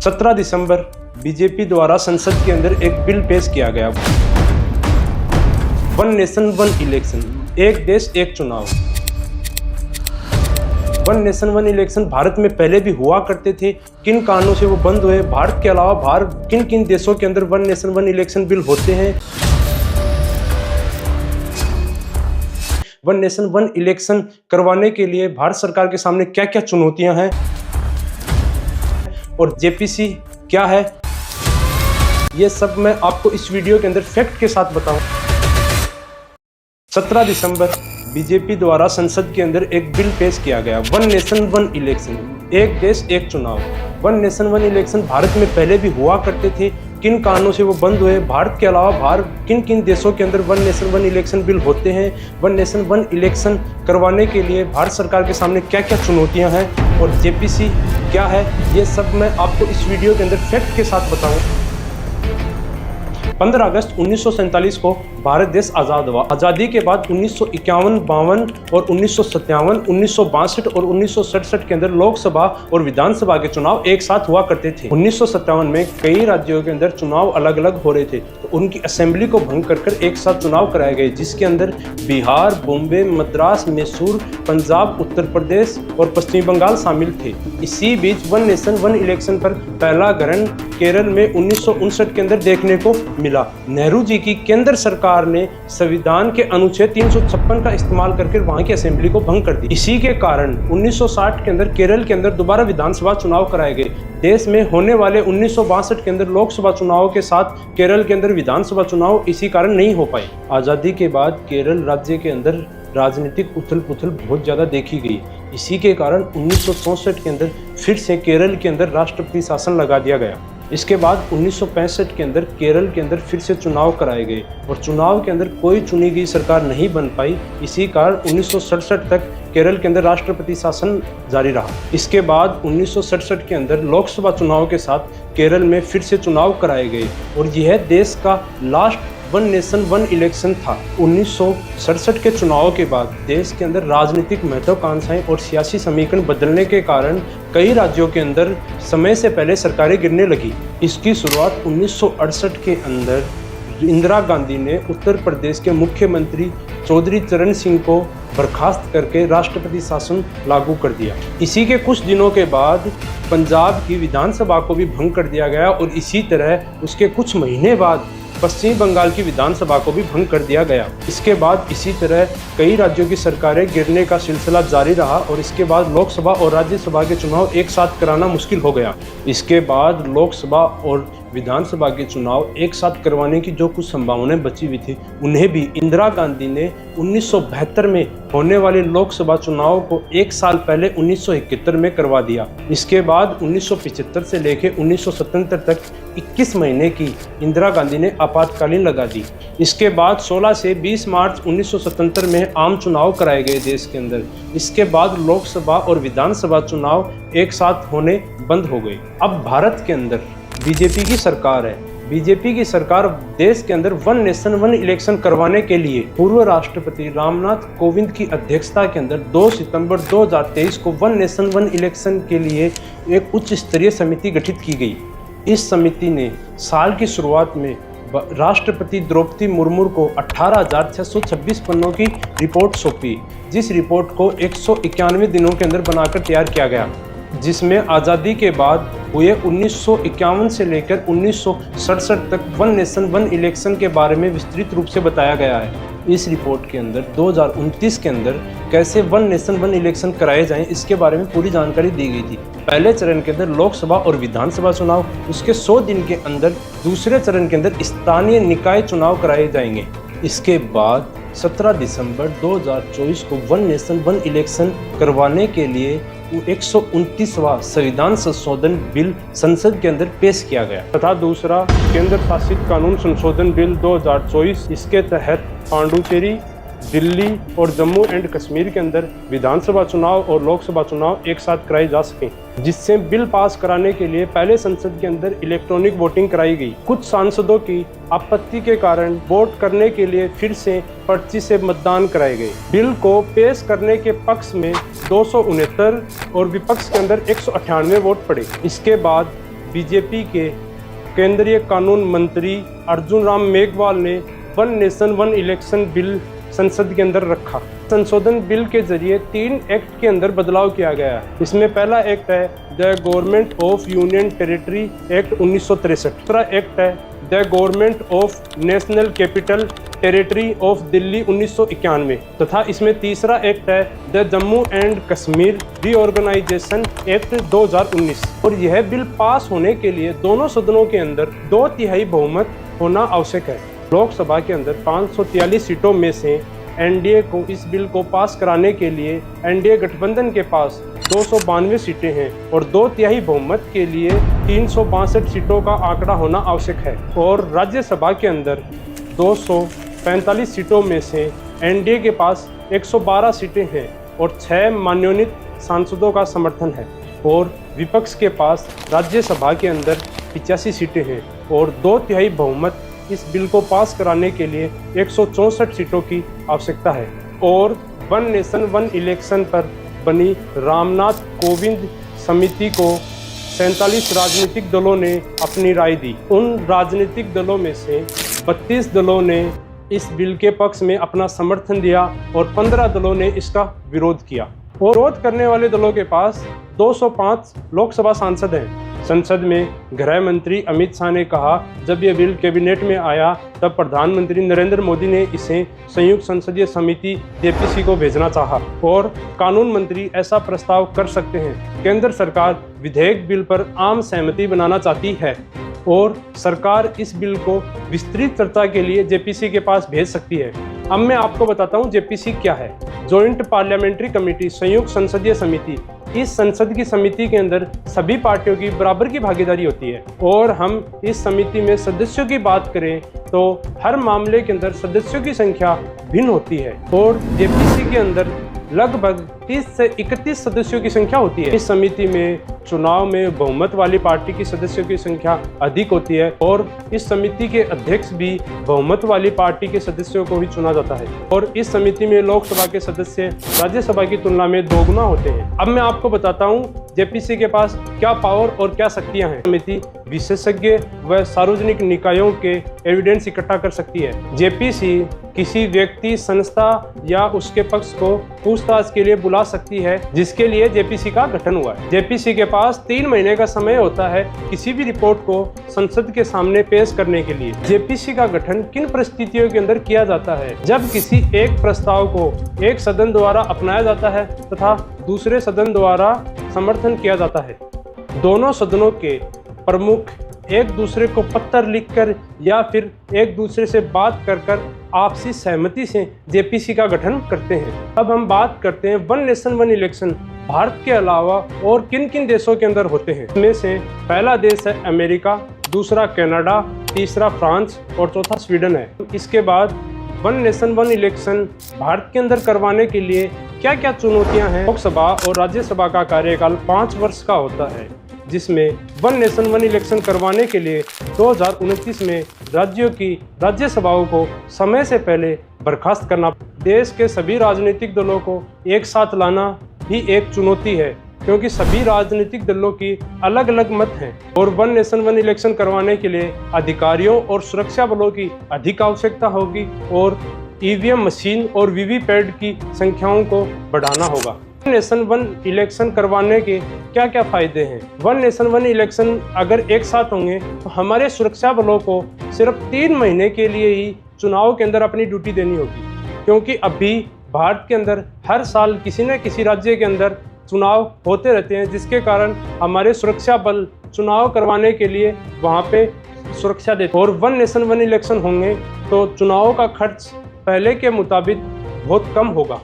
17 दिसंबर BJP द्वारा संसद के अंदर एक बिल पेश किया गया, वन नेशन वन इलेक्शन, एक देश एक चुनाव। One nation one election Bharat में पहले भी हुआ करते थे, किन कारणों से वो बंद हुए, भारत के अलावा बाहर किन किन देशों के अंदर one nation one election bill होते हैं, वन नेशन वन इलेक्शन करवाने के लिए भारत सरकार के सामने क्या क्या चुनौतियां हैं और जेपीसी क्या है, ये सब मैं आपको इस वीडियो के अंदर फैक्ट के साथ बताऊं। 17 दिसंबर बीजेपी द्वारा संसद के अंदर एक बिल पेश किया गया, वन नेशन वन इलेक्शन, एक देश एक चुनाव। One nation one election Bharat में पहले भी हुआ करते थे, किन कारणों से वो बंद हुए, भारत के अलावा बाहर किन किन देशों के अंदर one nation one election bill होते हैं, वन नेशन वन इलेक्शन करवाने के लिए भारत सरकार के सामने क्या क्या चुनौतियां हैं और जेपीसी क्या है, ये सब मैं आपको इस वीडियो के अंदर फैक्ट के साथ बताऊं। 15 अगस्त 1947 को भारत देश आज़ाद हुआ। आज़ादी के बाद 1951, 52 और 1957, 1962 और 1967 के अंदर लोकसभा और विधानसभा के चुनाव एक साथ हुआ करते थे। 1957 में कई राज्यों के अंदर चुनाव अलग अलग हो रहे थे, तो उनकी असेंबली को भंग कर एक साथ चुनाव कराए गए, जिसके अंदर बिहार, बॉम्बे, मद्रास, मैसूर, पंजाब, उत्तर प्रदेश और पश्चिम बंगाल शामिल थे। इसी बीच वन नेशन वन इलेक्शन पर पहला ग्रहण केरल में 1959 के अंदर देखने को मिला। नेहरू जी की केंद्र सरकार ने संविधान के अनुच्छेद 356 का इस्तेमाल करके वहां की असेंबली को भंग कर दी। इसी के कारण 1960 के अंदर केरल के अंदर दोबारा विधानसभा चुनाव कराए गए। देश में होने वाले 1962 के अंदर लोकसभा चुनाव के साथ केरल के अंदर विधानसभा चुनाव इसी कारण नहीं हो पाए। आज़ादी के बाद केरल राज्य के अंदर राजनीतिक उथल पुथल बहुत ज़्यादा देखी गई। इसी के कारण 1964 के अंदर फिर से केरल के अंदर राष्ट्रपति शासन लगा दिया गया। इसके बाद 1965 के अंदर केरल के अंदर फिर से चुनाव कराए गए और चुनाव के अंदर कोई चुनी गई सरकार नहीं बन पाई। इसी कारण 1967 तक केरल के अंदर राष्ट्रपति शासन जारी रहा। इसके बाद 1967 के अंदर लोकसभा चुनाव के साथ केरल में फिर से चुनाव कराए गए और यह देश का last one nation one election था। 1967 के चुनाव के बाद देश के अंदर राजनीतिक महत्वाकांक्षाएं और सियासी समीकरण बदलने के कारण कई राज्यों के अंदर समय से पहले सरकारें गिरने लगी। इसकी शुरुआत 1968 के अंदर इंदिरा गांधी ने उत्तर प्रदेश के मुख्यमंत्री चौधरी चरण सिंह को बर्खास्त करके राष्ट्रपति शासन लागू कर दिया। इसी के कुछ दिनों के बाद पंजाब की विधानसभा को भी भंग कर दिया गया और इसी तरह उसके कुछ महीने बाद पश्चिम बंगाल की विधानसभा को भी भंग कर दिया गया। इसके बाद इसी तरह कई राज्यों की सरकारें गिरने का सिलसिला जारी रहा और इसके बाद लोकसभा और राज्यसभा के चुनाव एक साथ कराना मुश्किल हो गया। इसके बाद लोकसभा और विधानसभा के चुनाव एक साथ करवाने की जो कुछ संभावनाएं बची हुई थी, उन्हें भी इंदिरा गांधी ने 1972 में होने वाले लोकसभा चुनाव को एक साल पहले 1971 में करवा दिया। इसके बाद 1975 से लेकर 1977 तक 21 महीने की इंदिरा गांधी ने आपातकालीन लगा दी। इसके बाद 16 से 20 मार्च 1977 में आम चुनाव कराए गए देश के अंदर। इसके बाद लोकसभा और विधानसभा चुनाव एक साथ होने बंद हो गए। अब भारत के अंदर बीजेपी की सरकार है। बीजेपी की सरकार देश के अंदर वन नेशन वन इलेक्शन करवाने के लिए पूर्व राष्ट्रपति रामनाथ कोविंद की अध्यक्षता के अंदर 2 सितंबर 2023 को वन नेशन वन इलेक्शन के लिए एक उच्च स्तरीय समिति गठित की गई। इस समिति ने साल की शुरुआत में राष्ट्रपति द्रौपदी मुर्मू को 18,626 पन्नों की रिपोर्ट सौंपी, जिस रिपोर्ट को 191 दिनों के अंदर बनाकर तैयार किया गया, जिसमें आज़ादी के बाद हुए 1951 से लेकर 1967 तक वन नेशन वन इलेक्शन के बारे में विस्तृत रूप से बताया गया है। इस रिपोर्ट के अंदर 2029 के अंदर कैसे वन नेशन वन इलेक्शन कराए जाएं, इसके बारे में पूरी जानकारी दी गई थी। पहले चरण के अंदर लोकसभा और विधानसभा चुनाव, उसके 100 दिन के अंदर दूसरे चरण के अंदर स्थानीय निकाय चुनाव कराए जाएंगे। इसके बाद 17 दिसंबर 2024 को वन नेशन वन इलेक्शन करवाने के लिए 129वां संविधान संशोधन बिल संसद के अंदर पेश किया गया तथा दूसरा केंद्र शासित कानून संशोधन बिल 2024। इसके तहत पांडुचेरी, दिल्ली और जम्मू एंड कश्मीर के अंदर विधानसभा चुनाव और लोकसभा चुनाव एक साथ कराए जा सकें, जिससे बिल पास कराने के लिए पहले संसद के अंदर इलेक्ट्रॉनिक वोटिंग कराई गई। कुछ सांसदों की आपत्ति के कारण वोट करने के लिए फिर से पर्ची से मतदान कराए गए। बिल को पेश करने के पक्ष में 269 और विपक्ष के अंदर 198 वोट पड़े। इसके बाद बीजेपी के केंद्रीय कानून मंत्री अर्जुन राम मेघवाल ने one nation one election bill संसद के अंदर रखा। संशोधन बिल के जरिए 3 एक्ट के अंदर बदलाव किया गया है। इसमें पहला एक्ट है the government of union territory act 1963। दूसरा एक्ट है the government of national capital territory of Delhi 1991 तथा इसमें तीसरा एक्ट है the Jammu and Kashmir reorganisation act 2019। और यह बिल पास होने के लिए दोनों सदनों के अंदर 2/3 बहुमत होना आवश्यक है। लोकसभा के अंदर 543 सीटों में से एनडीए को इस बिल को पास कराने के लिए एनडीए गठबंधन के पास 292 सीटें हैं और 2/3 बहुमत के लिए 362 सीटों का आंकड़ा होना आवश्यक है। और राज्यसभा के अंदर 245 सीटों में से एनडीए के पास 112 सीटें हैं और 6 मनोनीत सांसदों का समर्थन है। और विपक्ष के पास राज्यसभा के अंदर 85 सीटें हैं और 2/3 बहुमत इस बिल को पास कराने के लिए 164 सीटों की आवश्यकता है। और वन नेशन वन इलेक्शन पर बनी रामनाथ कोविंद समिति को 47 राजनीतिक दलों ने अपनी राय दी। उन राजनीतिक दलों में से 32 दलों ने इस बिल के पक्ष में अपना समर्थन दिया और 15 दलों ने इसका विरोध किया। और विरोध करने वाले दलों के पास 205 लोकसभा सांसद हैं। संसद में गृह मंत्री अमित शाह ने कहा जब यह बिल कैबिनेट में आया तब प्रधानमंत्री नरेंद्र मोदी ने इसे संयुक्त संसदीय समिति जेपीसी को भेजना चाहा और कानून मंत्री ऐसा प्रस्ताव कर सकते हैं। केंद्र सरकार विधेयक बिल पर आम सहमति बनाना चाहती है और सरकार इस बिल को विस्तृत चर्चा के लिए जेपीसी के पास भेज सकती है। अब मैं आपको बताता हूँ जेपीसी क्या है। जॉइंट पार्लियामेंट्री कमेटी, संयुक्त संसदीय समिति। इस संसद की समिति के अंदर सभी पार्टियों की बराबर की भागीदारी होती है। और हम इस समिति में सदस्यों की बात करें तो हर मामले के अंदर सदस्यों की संख्या भिन्न होती है और जेपीसी के अंदर लगभग 30 से 31 सदस्यों की संख्या होती है। इस समिति में चुनाव में बहुमत वाली पार्टी की सदस्यों की संख्या अधिक होती है और इस समिति के अध्यक्ष भी बहुमत वाली पार्टी के सदस्यों को ही चुना जाता है। और इस समिति में लोकसभा के सदस्य राज्यसभा की तुलना में दोगुना होते हैं। अब मैं आपको बताता हूँ जेपीसी के पास क्या पावर और क्या शक्तियां हैं। समिति विशेषज्ञ व सार्वजनिक निकायों के एविडेंस इकट्ठा कर सकती है। जेपीसी किसी व्यक्ति, संस्था या उसके पक्ष को पूछताछ के लिए बुला सकती है जिसके लिए जेपीसी का गठन हुआ है। जेपीसी के पास 3 महीने का समय होता है किसी भी रिपोर्ट को संसद के सामने पेश करने के लिए। जेपीसी का गठन किन परिस्थितियों के अंदर किया जाता है? जब किसी एक प्रस्ताव को एक सदन द्वारा अपनाया जाता है तथा दूसरे सदन द्वारा समर्थन किया जाता है। दोनों सदनों के प्रमुख एक दूसरे को पत्र लिखकर या फिर एक दूसरे से बात कर आपसी सहमति से जेपीसी का गठन करते हैं। अब हम बात करते हैं one nation one election Bharat के अलावा और किन किन देशों के अंदर होते हैं। इसमें से पहला देश है अमेरिका, दूसरा कनाडा, तीसरा फ्रांस और चौथा स्वीडन है। इसके बाद one nation one election Bharat के अंदर करवाने के लिए क्या क्या चुनौतियां हैं। लोकसभा और राज्यसभा का कार्यकाल 5 वर्ष का होता है जिसमें वन नेशन वन इलेक्शन करवाने के लिए 2029 में राज्यों की राज्यसभाओं को समय से पहले बर्खास्त करना। देश के सभी राजनीतिक दलों को एक साथ लाना ही एक चुनौती है क्योंकि सभी राजनीतिक दलों की अलग अलग मत हैं और वन नेशन वन इलेक्शन करवाने के लिए अधिकारियों और सुरक्षा बलों की अधिक आवश्यकता होगी और ईवीएम मशीन और वीवीपैट की संख्याओं को बढ़ाना होगा। वन नेशन वन इलेक्शन करवाने के क्या क्या फायदे हैं? वन नेशन वन इलेक्शन अगर एक साथ होंगे तो हमारे सुरक्षा बलों को सिर्फ 3 महीने के लिए ही चुनाव के अंदर अपनी ड्यूटी देनी होगी क्योंकि अभी भारत के अंदर हर साल किसी न किसी राज्य के अंदर चुनाव होते रहते हैं जिसके कारण हमारे सुरक्षा बल चुनाव करवाने के लिए वहाँ पे सुरक्षा देते। और वन नेशन वन इलेक्शन होंगे तो चुनाव का खर्च पहले के मुताबिक बहुत कम होगा।